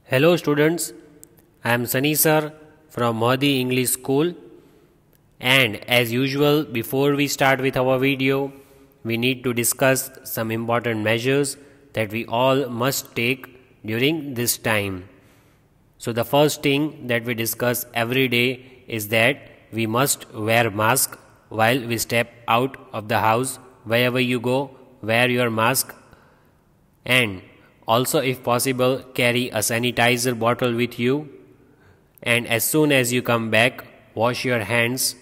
Hello students, I am Sunny sir from Mahdi English School, and as usual before we start with our video, we need to discuss some important measures that we all must take during this time. So the first thing that we discuss every day is that we must wear mask while we step out of the house. Wherever you go, wear your mask, and also if possible carry a sanitizer bottle with you, and as soon as you come back wash your hands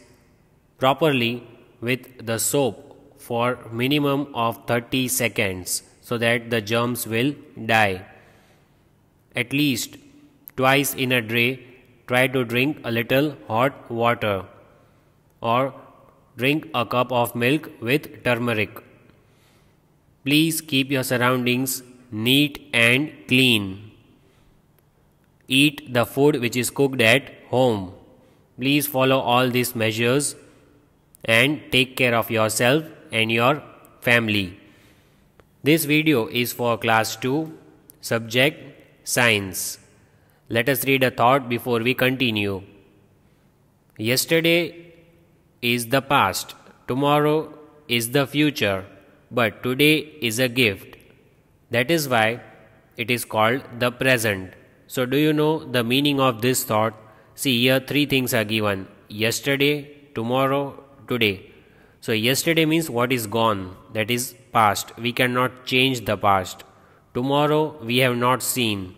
properly with the soap for minimum of 30 seconds so that the germs will die. At least twice in a day try to drink a little hot water or drink a cup of milk with turmeric. Please keep your surroundings neat and clean. Eat the food which is cooked at home. Please follow all these measures and take care of yourself and your family. This video is for class 2, subject science. Let us read a thought before we continue. Yesterday is the past, tomorrow is the future, but today is a gift. That is why it is called the present. So do you know the meaning of this thought? See, here three things are given: yesterday, tomorrow, today. So yesterday means what is gone, that is past. We cannot change the past. Tomorrow we have not seen.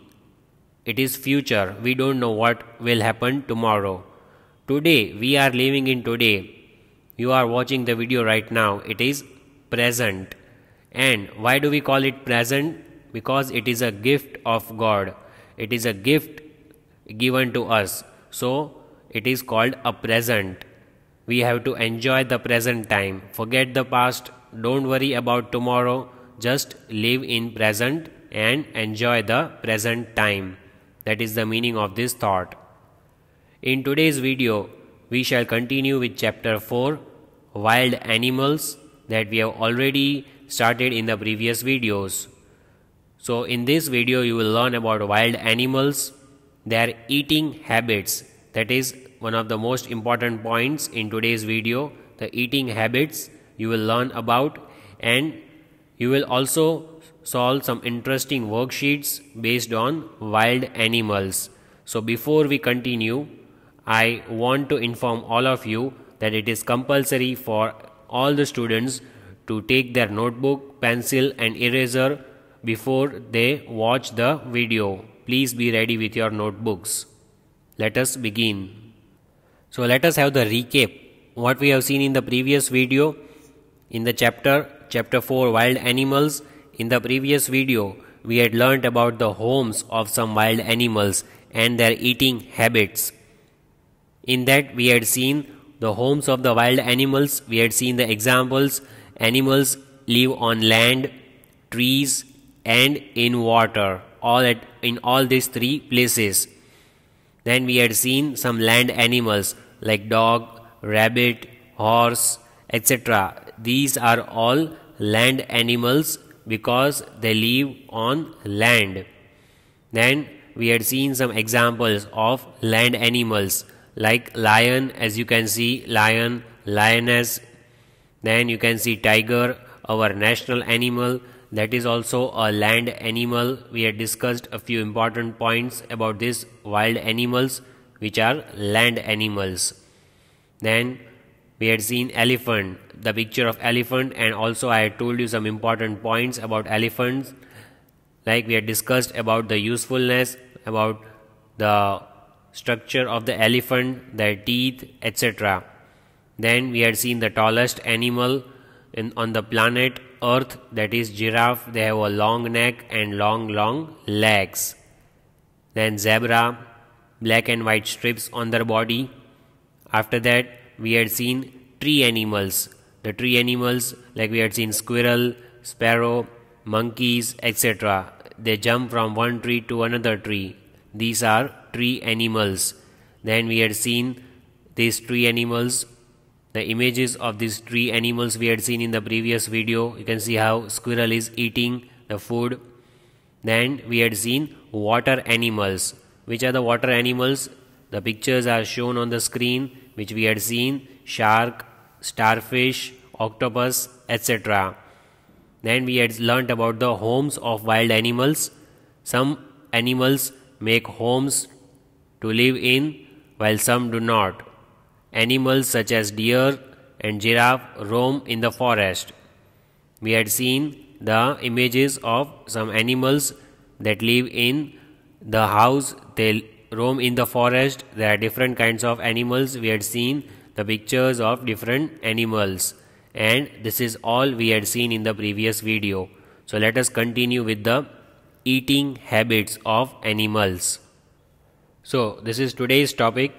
It is future. We don't know what will happen tomorrow. Today, we are living in today. You are watching the video right now. It is present. And why do we call it present? Because it is a gift of God. It is a gift given to us. So, it is called a present. We have to enjoy the present time. Forget the past. Don't worry about tomorrow. Just live in present and enjoy the present time. That is the meaning of this thought. In today's video, we shall continue with chapter 4, Wild Animals, that we have already started in the previous videos. So in this video you will learn about wild animals, their eating habits. That is one of the most important points in today's video. The eating habits you will learn about, and you will also solve some interesting worksheets based on wild animals. So before we continue, I want to inform all of you that it is compulsory for all the students to take their notebook, pencil and eraser before they watch the video. Please be ready with your notebooks. Let us begin. So let us have the recap what we have seen in the previous video in the chapter 4 Wild Animals. In the previous video we had learnt about the homes of some wild animals and their eating habits. In that we had seen the homes of the wild animals. We had seen the examples. Animals live on land, trees and in water, in all these three places. Then we had seen some land animals like dog, rabbit, horse, etc. These are all land animals because they live on land. Then we had seen some examples of land animals like lion, as you can see, lion, lioness. Then you can see tiger, our national animal, that is also a land animal. We had discussed a few important points about these wild animals which are land animals. Then we had seen elephant, the picture of elephant, and also I had told you some important points about elephants, like we had discussed about the usefulness, about the structure of the elephant, their teeth, etc. Then we had seen the tallest animal on the planet Earth, that is giraffe. They have a long neck and long legs. Then zebra, black and white strips on their body. After that we had seen tree animals. The tree animals, like we had seen squirrel, sparrow, monkeys, etc. They jump from one tree to another tree. These are tree animals. Then we had seen these tree animals. The images of these tree animals we had seen in the previous video. You can see how squirrel is eating the food. Then we had seen water animals. Which are the water animals? The pictures are shown on the screen, which we had seen: shark, starfish, octopus, etc. Then we had learnt about the homes of wild animals. Some animals make homes to live in, while some do not. Animals such as deer and giraffe roam in the forest. We had seen the images of some animals that live in the house, they roam in the forest. There are different kinds of animals. We had seen the pictures of different animals, and this is all we had seen in the previous video. So let us continue with the eating habits of animals. So this is today's topic,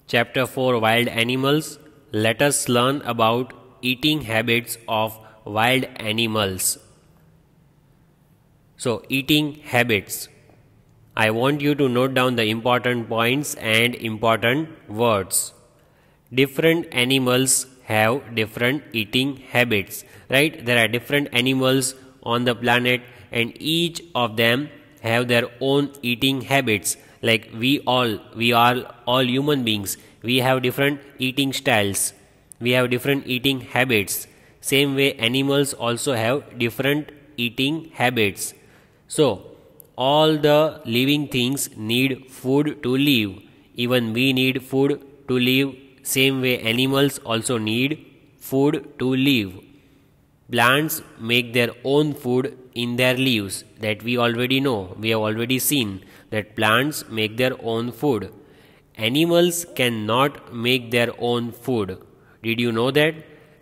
chapter 4, wild animals. Let us learn about eating habits of wild animals. So eating habits, I want you to note down the important points and important words. Different animals have different eating habits, right? There are different animals on the planet, and each of them have their own eating habits. Like we are all human beings. We have different eating styles. We have different eating habits. Same way animals also have different eating habits. So all the living things need food to live. Even we need food to live. Same way animals also need food to live. Plants make their own food in their leaves. That we already know. We have already seen that plants make their own food. Animals cannot make their own food. Did you know that?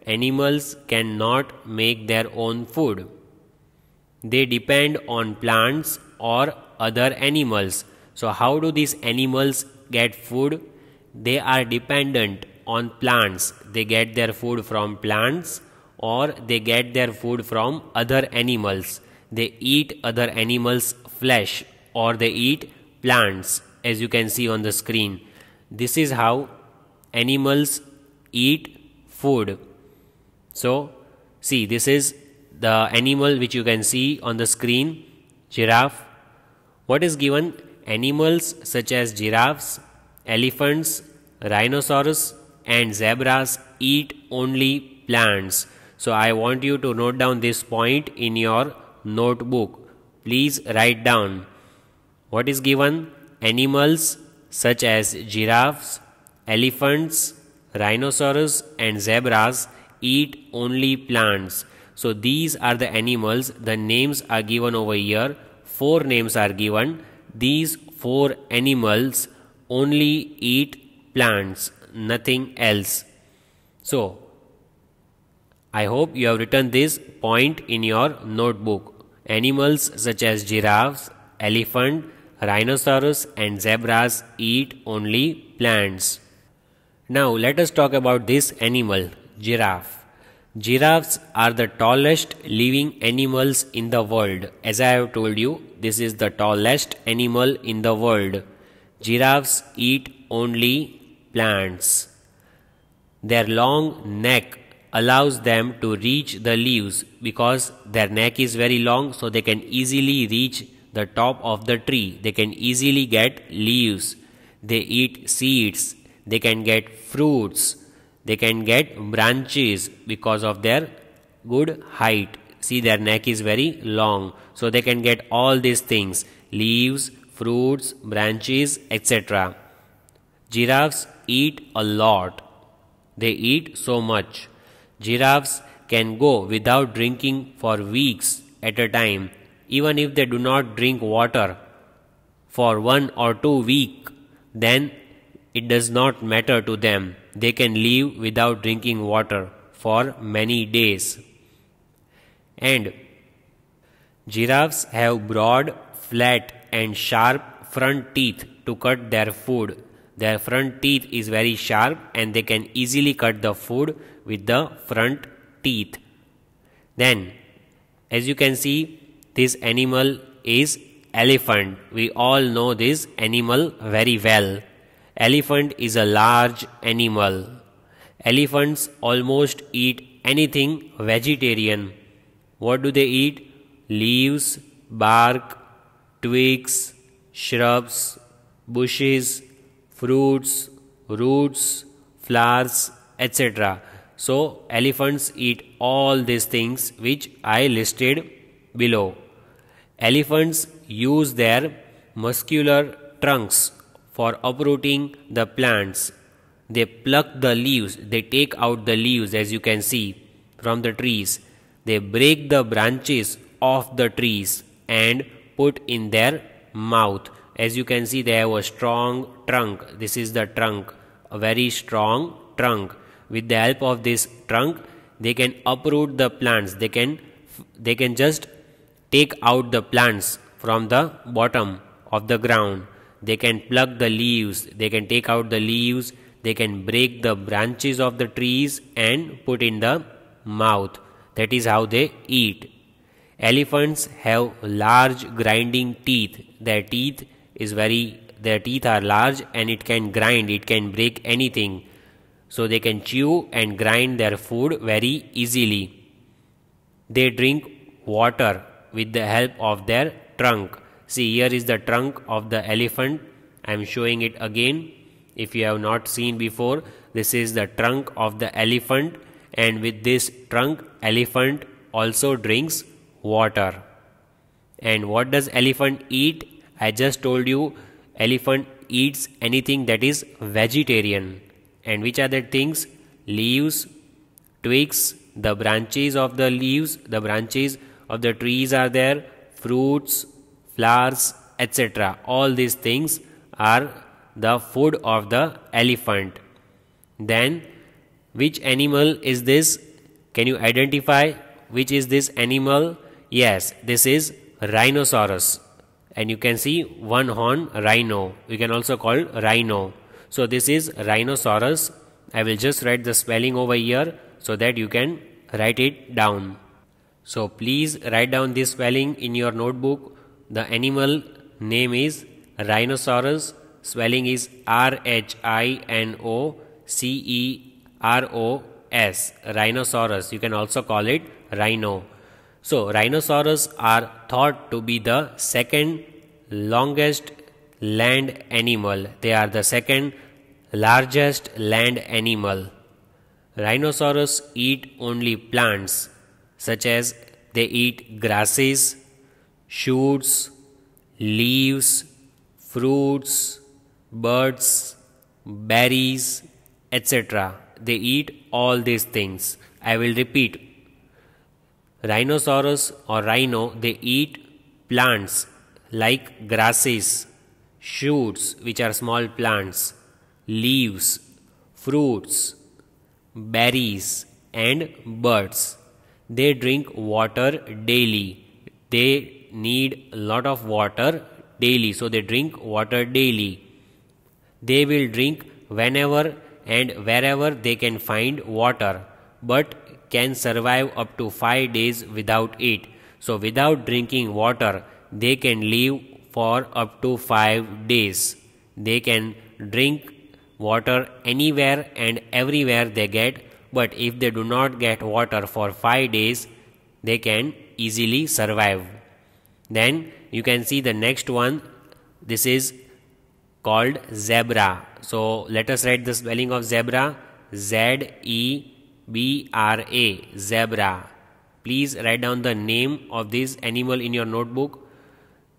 Animals cannot make their own food. They depend on plants or other animals. So how do these animals get food? They are dependent on plants. They get their food from plants, or they get their food from other animals. They eat other animals' flesh, or they eat plants, as you can see on the screen. This is how animals eat food. So see, this is the animal which you can see on the screen, giraffe. What is given? Animals such as giraffes, elephants, rhinoceros and zebras eat only plants. So I want you to note down this point in your notebook. Please write down. What is given? Animals such as giraffes, elephants, rhinoceros and zebras eat only plants. So these are the animals. The names are given over here. 4 names are given. These 4 animals only eat plants, nothing else. So I hope you have written this point in your notebook. Animals such as giraffes, elephant, rhinoceros and zebras eat only plants. Now let us talk about this animal, giraffe. Giraffes are the tallest living animals in the world. As I have told you, this is the tallest animal in the world. Giraffes eat only plants. Their long neck allows them to reach the leaves because their neck is very long, so they can easily reach the top of the tree. They can easily get leaves. They eat seeds. They can get fruits. They can get branches because of their good height. See, their neck is very long, so they can get all these things: leaves, fruits, branches, etc. Giraffes eat a lot. They eat so much. Giraffes can go without drinking for weeks at a time. Even if they do not drink water for 1 or 2 weeks, then it does not matter to them. They can live without drinking water for many days. And giraffes have broad, flat and sharp front teeth to cut their food. Their front teeth is very sharp and they can easily cut the food with the front teeth. Then, as you can see, this animal is elephant. We all know this animal very well. Elephant is a large animal. Elephants almost eat anything vegetarian. What do they eat? Leaves, bark, twigs, shrubs, bushes, fruits, roots, flowers, etc. So elephants eat all these things which I listed below. Elephants use their muscular trunks for uprooting the plants. They pluck the leaves, they take out the leaves as you can see from the trees. They break the branches of the trees and put in their mouth. As you can see, they have a strong trunk. This is the trunk, a very strong trunk. With the help of this trunk, they can uproot the plants. They can just take out the plants from the bottom of the ground. They can pluck the leaves, they can take out the leaves, they can break the branches of the trees and put in the mouth. That is how they eat. Elephants have large grinding teeth. Their teeth are large and it can grind, it can break anything. So they can chew and grind their food very easily. They drink water with the help of their trunk. See, here is the trunk of the elephant. I am showing it again. If you have not seen before, this is the trunk of the elephant, and with this trunk, elephant also drinks water. And what does elephant eat? I just told you, elephant eats anything that is vegetarian. And which are the things? Leaves, twigs, the branches of the leaves, the branches of the trees are there, fruits, flowers, etc. All these things are the food of the elephant. Then, which animal is this? Can you identify which is this animal? Yes, this is rhinoceros. And you can see one horn rhino. We can also call rhino. So this is rhinoceros. I will just write the spelling over here so that you can write it down. So please write down this spelling in your notebook. The animal name is rhinoceros. Spelling is RHINOCEROS. Rhinoceros. You can also call it rhino. So rhinoceros are thought to be the second longest land animal. They are the second largest land animal. Rhinoceros eat only plants, such as they eat grasses, shoots, leaves, fruits, birds, berries, etc. They eat all these things. I will repeat. Rhinoceros or rhino, they eat plants like grasses, shoots which are small plants, leaves, fruits, berries and birds. They drink water daily. They need a lot of water daily, so they drink water daily. They will drink whenever and wherever they can find water, but can survive up to 5 days without it. So without drinking water, they can live for up to 5 days. They can drink water anywhere and everywhere they get, but if they do not get water for 5 days, they can easily survive. Then you can see the next one. This is called zebra. So let us write the spelling of zebra. Z-E-B-R-A. Zebra. Please write down the name of this animal in your notebook.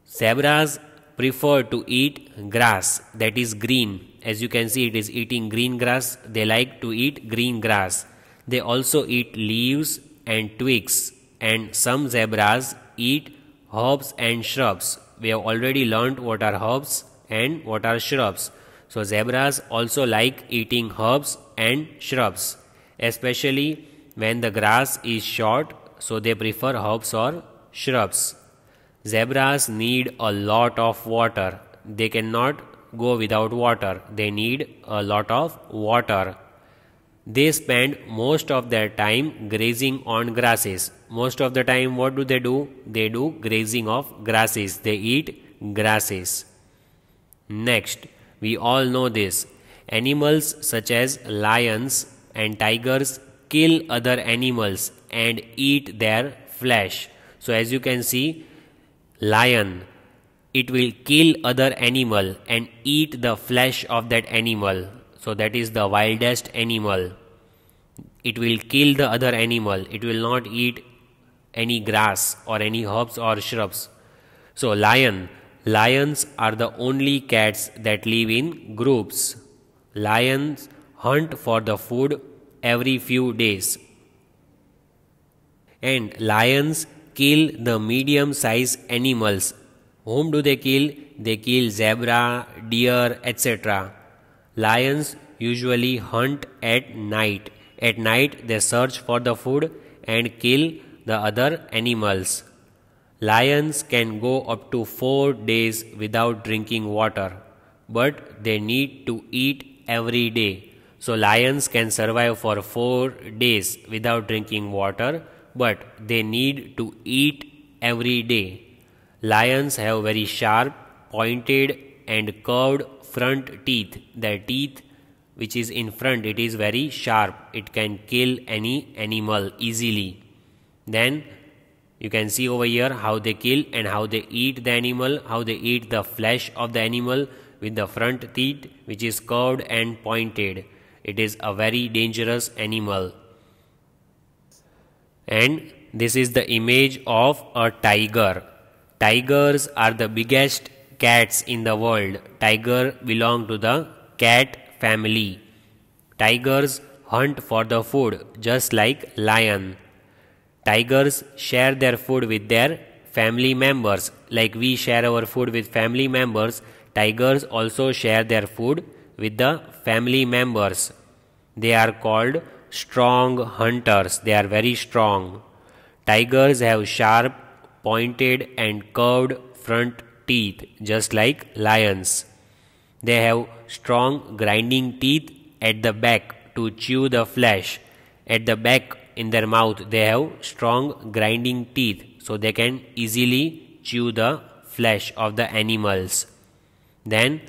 Zebras prefer to eat grass that is green. As you can see, it is eating green grass. They like to eat green grass. They also eat leaves and twigs, and some zebras eat herbs and shrubs. We have already learnt what are herbs and what are shrubs. So zebras also like eating herbs and shrubs, especially when the grass is short, so they prefer herbs or shrubs. Zebras need a lot of water. They cannot go without water. They need a lot of water. They spend most of their time grazing on grasses. Most of the time, what do? They do grazing of grasses. They eat grasses. Next, we all know this. Animals such as lions and tigers kill other animals and eat their flesh. So as you can see, lion, it will kill other animal and eat the flesh of that animal. So that is the wildest animal. It will kill the other animal. It will not eat any grass or any herbs or shrubs. So lions are the only cats that live in groups. Lions hunt for the food every few days. And lions kill the medium-sized animals. Whom do they kill? They kill zebra, deer, etc. Lions usually hunt at night. At night they search for the food and kill the other animals. Lions can go up to 4 days without drinking water, but they need to eat every day. So lions can survive for 4 days without drinking water, but they need to eat every day. Lions have very sharp, pointed and curved front teeth. Their teeth which is in front, it is very sharp. It can kill any animal easily. Then you can see over here how they kill and how they eat the animal, how they eat the flesh of the animal with the front teeth which is curved and pointed. It is a very dangerous animal. And this is the image of a tiger. Tigers are the biggest cats in the world. Tiger belong to the cat family. Tigers hunt for the food just like lion. Tigers share their food with their family members. Like we share our food with family members, tigers also share their food with the family members. They are called strong hunters. They are very strong. Tigers have sharp, pointed and curved front teeth just like lions. They have strong grinding teeth at the back to chew the flesh. At the back in their mouth they have strong grinding teeth, so they can easily chew the flesh of the animals. Then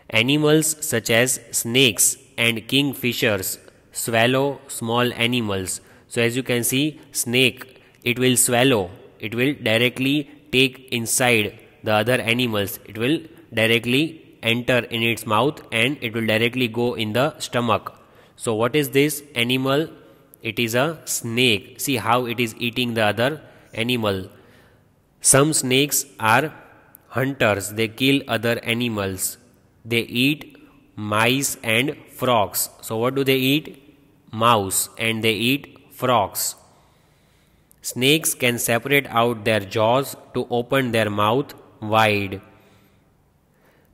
animals such as snakes and kingfishers swallow small animals. So as you can see, snake, it will swallow. It will directly take inside the other animals. It will directly enter in its mouth and it will directly go in the stomach. So what is this animal? It is a snake. See how it is eating the other animal. Some snakes are hunters. They kill other animals. They eat mice and frogs. So what do they eat? Mouse, and they eat frogs. Snakes can separate out their jaws to open their mouth wide,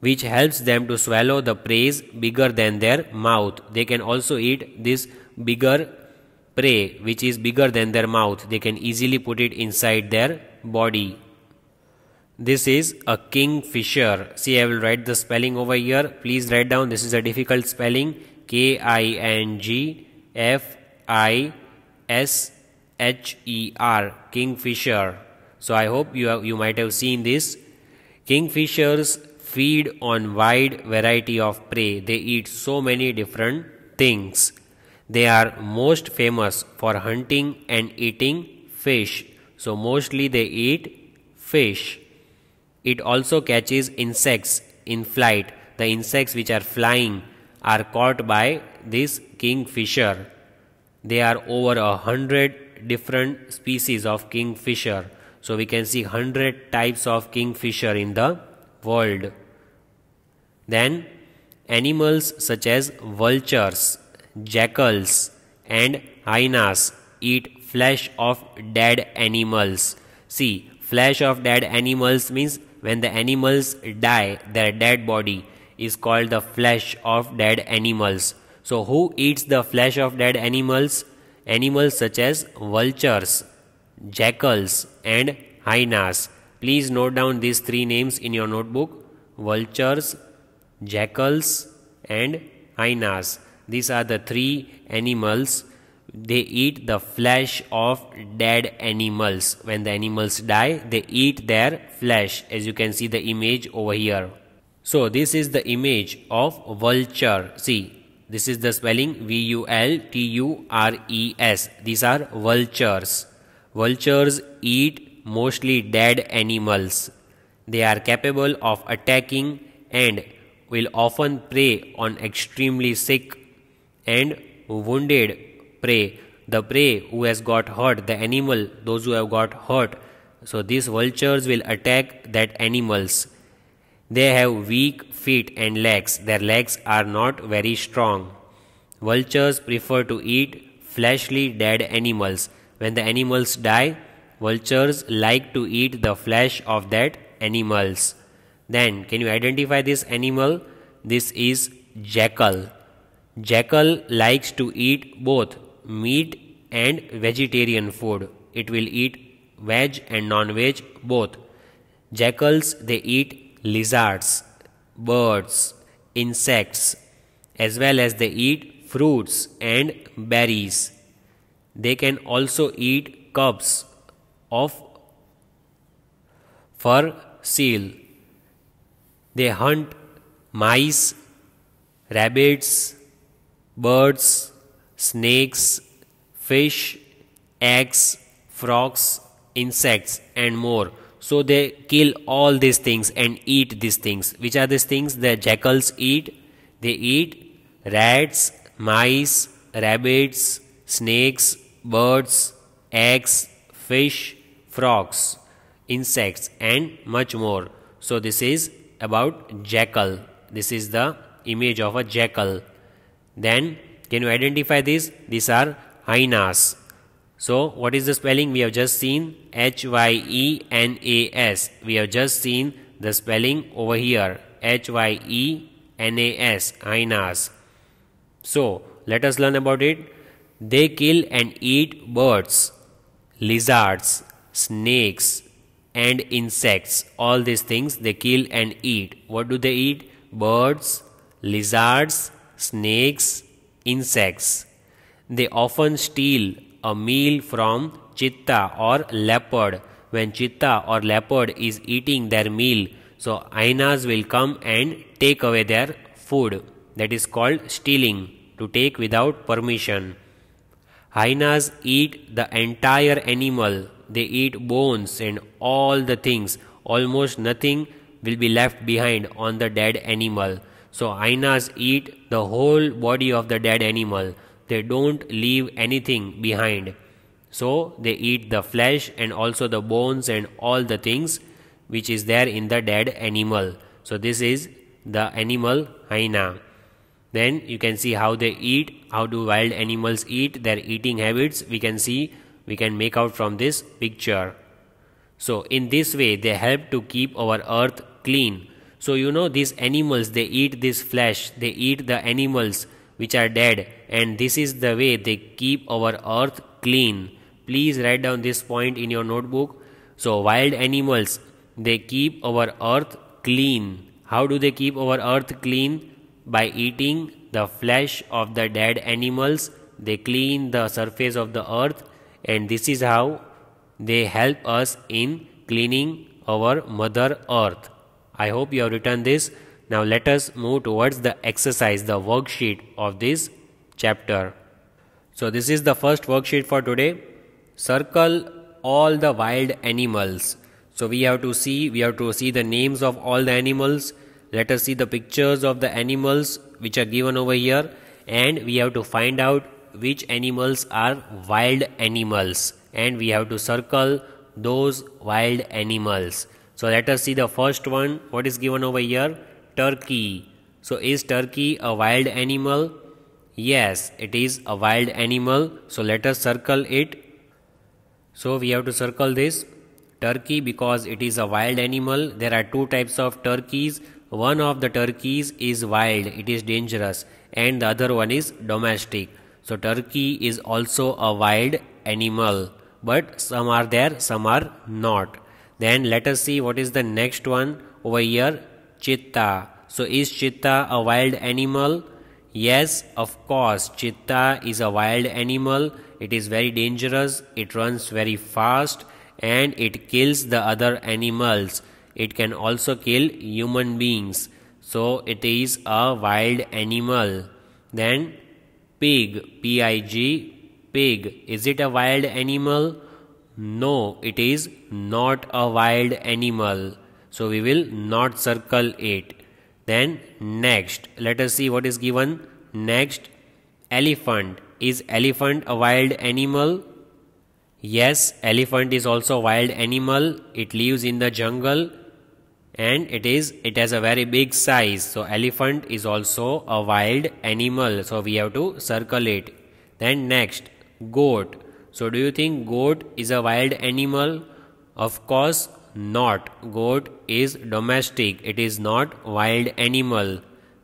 which helps them to swallow the prey bigger than their mouth. They can also eat this bigger prey which is bigger than their mouth. They can easily put it inside their body. This is a kingfisher. See, I will write the spelling over here. Please write down. This is a difficult spelling. K-I-N-G-F-I-S-H-E-R. Kingfisher. So I hope you might have seen this. Kingfishers feed on wide variety of prey. They eat so many different things. They are most famous for hunting and eating fish. So mostly they eat fish. It also catches insects in flight. The insects which are flying are caught by this kingfisher. There are over 100 different species of kingfisher. So we can see 100 types of kingfisher in the world. Then animals such as vultures, jackals and hyenas eat flesh of dead animals. See, flesh of dead animals means when the animals die, their dead body is called the flesh of dead animals. So who eats the flesh of dead animals? Animals such as vultures, jackals and hyenas. Please note down these three names in your notebook: vultures, jackals and hyenas. These are the three animals. They eat the flesh of dead animals. When the animals die, they eat their flesh, as you can see the image over here. So this is the image of vulture. See, this is the spelling V-U-L-T-U-R-E-S. These are vultures. Vultures eat mostly dead animals. They are capable of attacking and will often prey on extremely sick and wounded prey. The prey who has got hurt, the animal, those who have got hurt, so these vultures will attack that animals. They have weak feet and legs. Their legs are not very strong. Vultures prefer to eat fleshly dead animals. When the animals die, vultures like to eat the flesh of that animals. Then, can you identify this animal? This is jackal. Jackal likes to eat both meat and vegetarian food. It will eat veg and non-veg both. Jackals, they eat lizards, birds, insects, as well as they eat fruits and berries. They can also eat cubs of fur seal. They hunt mice, rabbits, birds, snakes, fish, eggs, frogs, insects, and more. So they kill all these things and eat these things. Which are these things the jackals eat? They eat rats, mice, rabbits, snakes, birds, eggs, fish, frogs, insects, and much more. So this is about jackal. This is the image of a jackal. Then, can you identify this? These are hyenas. So, what is the spelling? We have just seen Hyenas. We have just seen the spelling over here. Hyenas, hyenas. So, let us learn about it. They kill and eat birds, lizards, snakes, and insects. All these things they kill and eat. What do they eat? Birds, lizards, snakes, insects. They often steal a meal from cheetah or leopard. When cheetah or leopard is eating their meal, so hyenas will come and take away their food. That is called stealing, to take without permission. Hyenas eat the entire animal. They eat bones and all the things. Almost nothing will be left behind on the dead animal. So hyenas eat the whole body of the dead animal. They don't leave anything behind. So they eat the flesh and also the bones and all the things which is there in the dead animal. So this is the animal hyena. Then you can see how they eat. How do wild animals eat? Their eating habits we can see, we can make out from this picture. So in this way they help to keep our earth clean. So you know these animals, they eat this flesh, they eat the animals which are dead, and this is the way they keep our earth clean. Please write down this point in your notebook. So wild animals, they keep our earth clean. How do they keep our earth clean? By eating the flesh of the dead animals. They clean the surface of the earth, and this is how they help us in cleaning our mother earth. I hope you have written this. Now let us move towards the exercise, the worksheet of this chapter. So this is the first worksheet for today. Circle all the wild animals. So we have to see the names of all the animals. Let us see the pictures of the animals which are given over here, and we have to find out which animals are wild animals, and we have to circle those wild animals. So let us see the first one. What is given over here? Turkey. So is turkey a wild animal? Yes, it is a wild animal. So let us circle it. So we have to circle this turkey because it is a wild animal. There are two types of turkeys. One of the turkeys is wild, it is dangerous, and the other one is domestic. So turkey is also a wild animal, but some are there, some are not. Then let us see what is the next one over here. Cheetah. So is cheetah a wild animal? Yes, of course, cheetah is a wild animal. It is very dangerous, it runs very fast, and it kills the other animals. It can also kill human beings. So it is a wild animal. Then pig, P-I-G, pig. Is it a wild animal? No, it is not a wild animal. so we will not circle it. Then next, let us see what is given. Next, elephant. Is elephant a wild animal? Yes, elephant is also a wild animal. It lives in the jungle and it has a very big size. So elephant is also a wild animal. So we have to circle it. Then next, goat. So do you think goat is a wild animal? Of course not. Goat is domestic. It is not wild animal.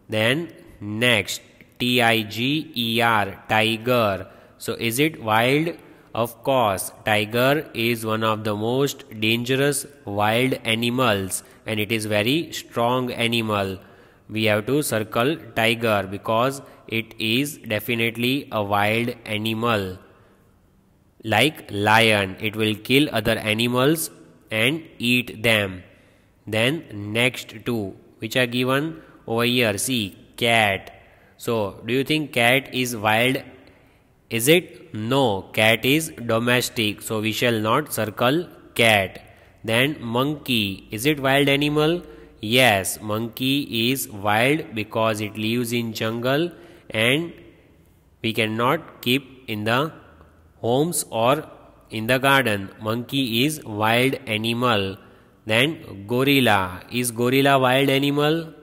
Then next, tiger, tiger. So is it wild? Of course, tiger is one of the most dangerous wild animals and it is very strong animal. We have to circle tiger because it is definitely a wild animal. Like lion, it will kill other animals and eat them. Then next two, which are given over here. See, cat. So, do you think cat is wild? Is it? No, cat is domestic. So, we shall not circle cat. Then monkey. Is it wild animal? Yes, monkey is wild because it lives in jungle and we cannot keep in the homes or in the garden. Monkey is wild animal. Then gorilla. Is gorilla wild animal?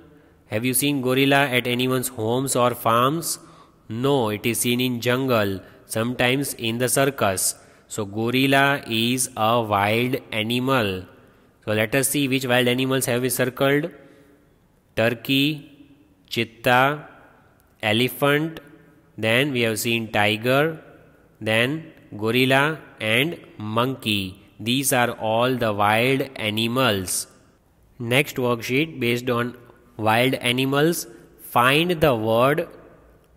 Have you seen gorilla at anyone's homes or farms? No, it is seen in jungle, sometimes in the circus. So gorilla is a wild animal. So let us see which wild animals have we circled. Turkey, cheetah, elephant, then we have seen tiger, then gorilla and monkey. These are all the wild animals. Next worksheet based on wild animals. Find the word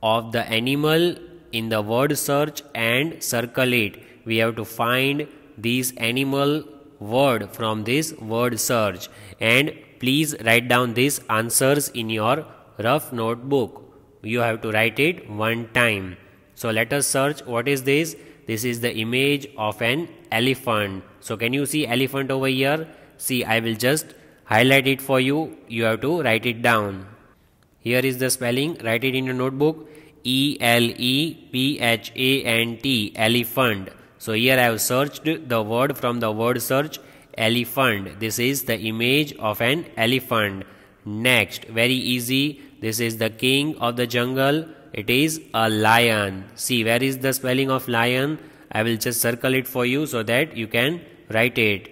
of the animal in the word search and circle it. We have to find this animal word from this word search and please write down these answers in your rough notebook. You have to write it one time. So let us search. What is this? This is the image of an elephant. So can you see elephant over here? See, I will just highlight it for you. You have to write it down. Here is the spelling. Write it in your notebook. E-L-E-P-H-A-N-T, elephant. So here I have searched the word from the word search, elephant. This is the image of an elephant. Next, very easy. This is the king of the jungle. It is a lion. See, where is the spelling of lion? I will just circle it for you so that you can write it.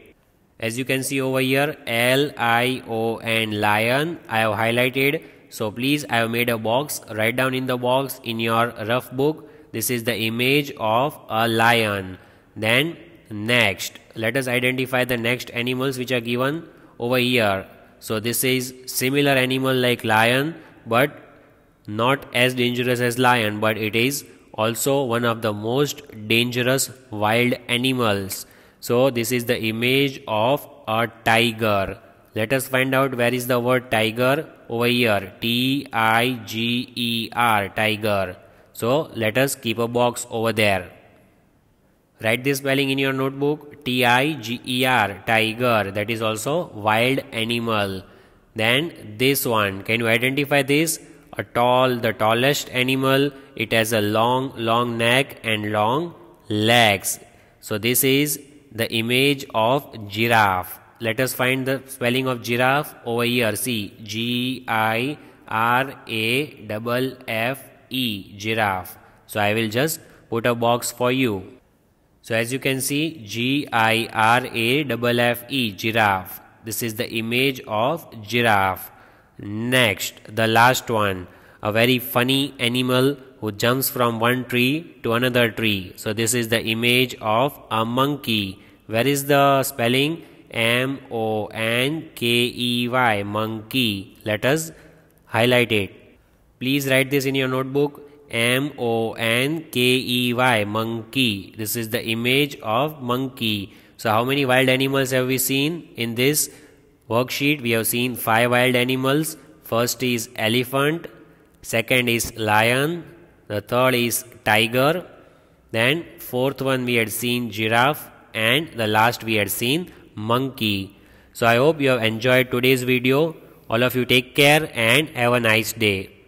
As you can see over here, L-I-O-N, lion. I have highlighted. So please, I have made a box. Write down in the box in your rough book. This is the image of a lion. Then next, let us identify the next animals which are given over here. So this is similar animal like lion, but not as dangerous as lion, but it is also one of the most dangerous wild animals. So this is the image of a tiger. Let us find out where is the word tiger over here. T-I-G-E-R, tiger. So let us keep a box over there. Write this spelling in your notebook. T-I-G-E-R, tiger. That is also wild animal. Then this one. Can you identify this? The tallest animal. It has a long neck and long legs. So this is the image of giraffe. Let us find the spelling of giraffe over here. See, G-I-R-A-F-F-E, giraffe. So I will just put a box for you. So as you can see, G-I-R-A-F-F-E, giraffe. This is the image of giraffe. Next, the last one. A very funny animal who jumps from one tree to another tree. So this is the image of a monkey. Where is the spelling? M-O-N-K-E-Y, monkey. Let us highlight it. Please write this in your notebook. M-O-N-K-E-Y, monkey. This is the image of monkey. So how many wild animals have we seen in this worksheet? We have seen 5 wild animals. First is elephant. Second is lion. The third is tiger. Then fourth one we had seen giraffe. And the last we had seen monkey. So I hope you have enjoyed today's video. All of you take care and have a nice day.